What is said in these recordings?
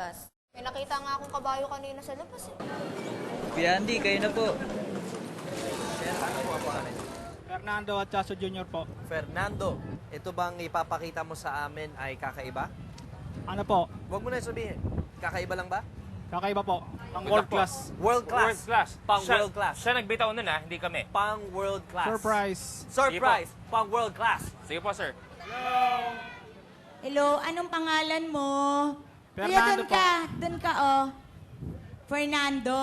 labas. May nakita nga akong kabayo kanina sa labas eh. Kuya Andy, kayo na po. Ano po ang pangalan? Fernando Atchaso Jr. po. Fernando, ito bang ipapakita mo sa amin ay kakaiba? Ano po? Huwag mo na sabihin. Kakaiba lang ba? Kakaiba po. Ang world class. World class. World class. Pang Siya- world class. Siya nagbitaw nun hindi kami. Pang world class. Surprise. Surprise. Pang world class. Sige po, sir. Hello, anong pangalan mo? Kuya, Fernando doon ka. Doon ka, oh. Fernando.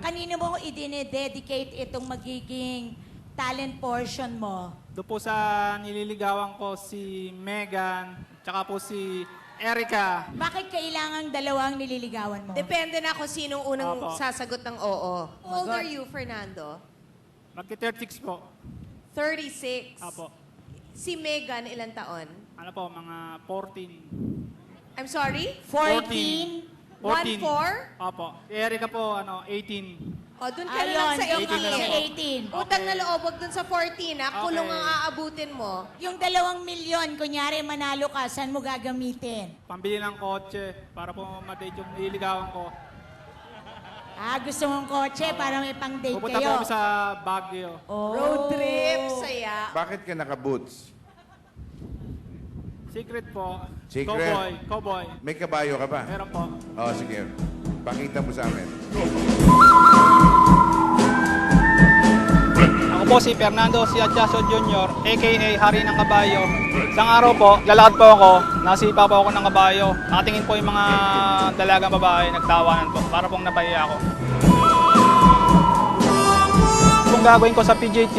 Kanino mo idine-dedicate itong magiging talent portion mo? Doon po sa nililigawan ko si Megan, tsaka po si Erica. Bakit kailangang dalawang nililigawan mo? Depende na kung sinong unang Opo. sasagot ng oo. How old Magot. are you, Fernando? Magki-36 po. 36. Apo. Si Megan, ilang taon? Ano po, mga 14. I'm sorry? 14? 14. 1-4? Apo. Si Erica po, 18. O, dun ka na lang Ayun, sa yung 18 na lang po. 18. Utang na loob, wag dun sa 14, ha? Kulong Okay. ang aabutin mo. Yung 2 milyon, kunyari manalo ka, saan mo gagamitin? Pambili ng kotse para po ma-date yung nililigawan ko. Gusto mong kotse para may pang-date Pupunta po kayo. kami sa Baguio. Oh. Road trip, saya. Bakit ka naka-boots? Secret po. Secret? Cowboy. May kabayo ka ba? Meron po. Oo, sige. Pakita mo sa amin. Ako po si Fernando Atchaso Jr., a.k.a. Hari ng Kabayo. Isang araw po, lalakad po ako, nasipa po ako ng kabayo. Nakatingin po yung mga dalagang babae, nagtawanan po, para pong napahiya ako. Kung gagawin ko sa PJT,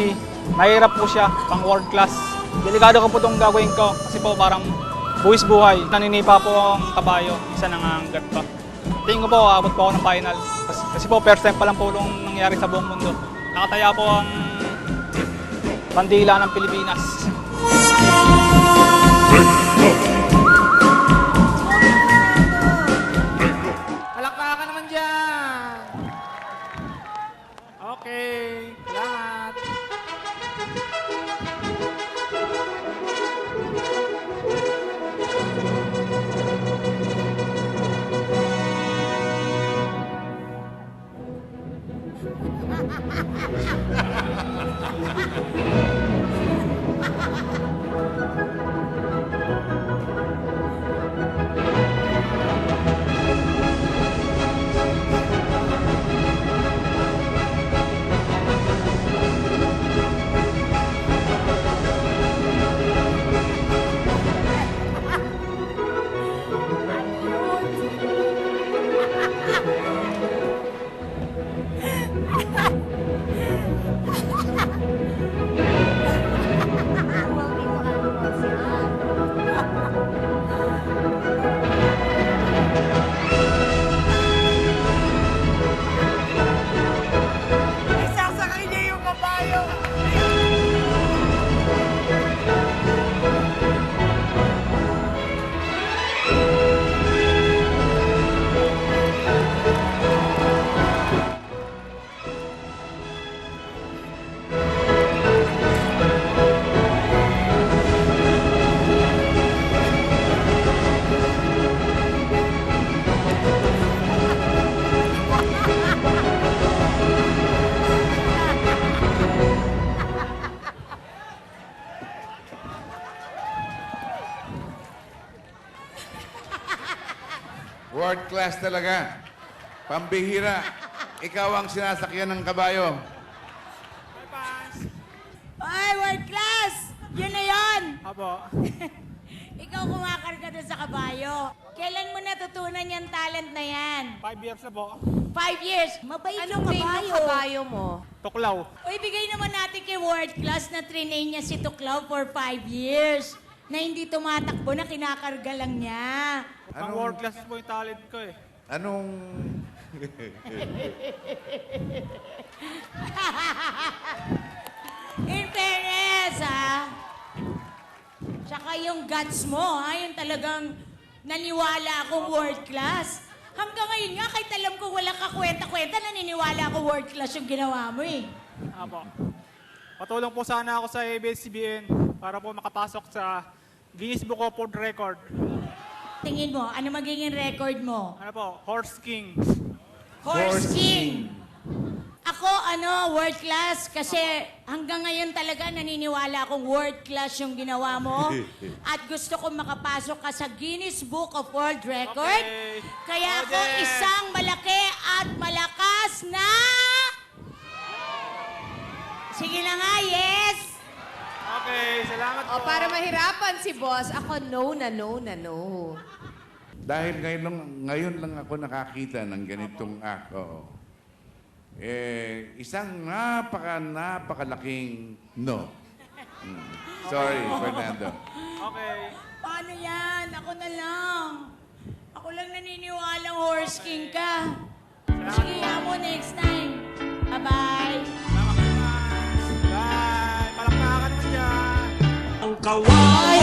mahirap po siya, pang world class. Delikado ko po itong gagawin ko, kasi po parang buwis buhay. Naninipa po ang kabayo, isa nangangagat pa. Tingin ko po, abot po ako ng final. Kasi po, first time pa lang po nung nangyari sa buong mundo. Nakataya po ang bandila ng Pilipinas. Palakpakan naman dyan! Okay, salamat! World class talaga. Pambihira. Ikaw ang sinasakyan ng kabayo. Ay, world class! Yun na yun! Apo. Ikaw kumakarga doon sa kabayo. Kailan mo natutunan yung talent na yan? 5 years na po. 5 years. Mabait Anong yung name ng kabayo. kabayo mo? Tuklaw. O ibigay naman natin kay world class na trinain niya si Tuklaw for 5 years. Na hindi tumatakbo, na kinakarga lang niya. Ang Anong- world class po yung talent ko eh. Anong... In fairness, ha? Tsaka yung guts mo, ha? Yung talagang naniwala akong world class. Hanggang ngayon nga, kahit alam ko wala ka kwenta-kwenta, naniniwala ako world class yung ginawa mo eh. Apo. Patulong po sana ako sa ABS-CBN para po makapasok sa Guinness Book of World Record. tingin mo? Ano magiging record mo? Ano po? Horse King. Horse King. Ako, world class. Kasi hanggang ngayon talaga naniniwala akong world class yung ginawa mo. At gusto kong makapasok ka sa Guinness Book of World Record. Okay. Kaya ako Okay. isang malaki at malakas na... Sige na nga, yes! Okay, salamat po. O, para mahirapan si boss, ako no na no na no. Dahil ngayon lang ako nakakita ng ganitong ako. Isang napakalaking no. Sorry, Fernando. Okay. Paano yan? Ako na lang. Ako lang naniniwalang horse king ka. Sige mo next time. Bye-bye. Salamat, Bye. Palakpakan mo dyan. Ang kawawa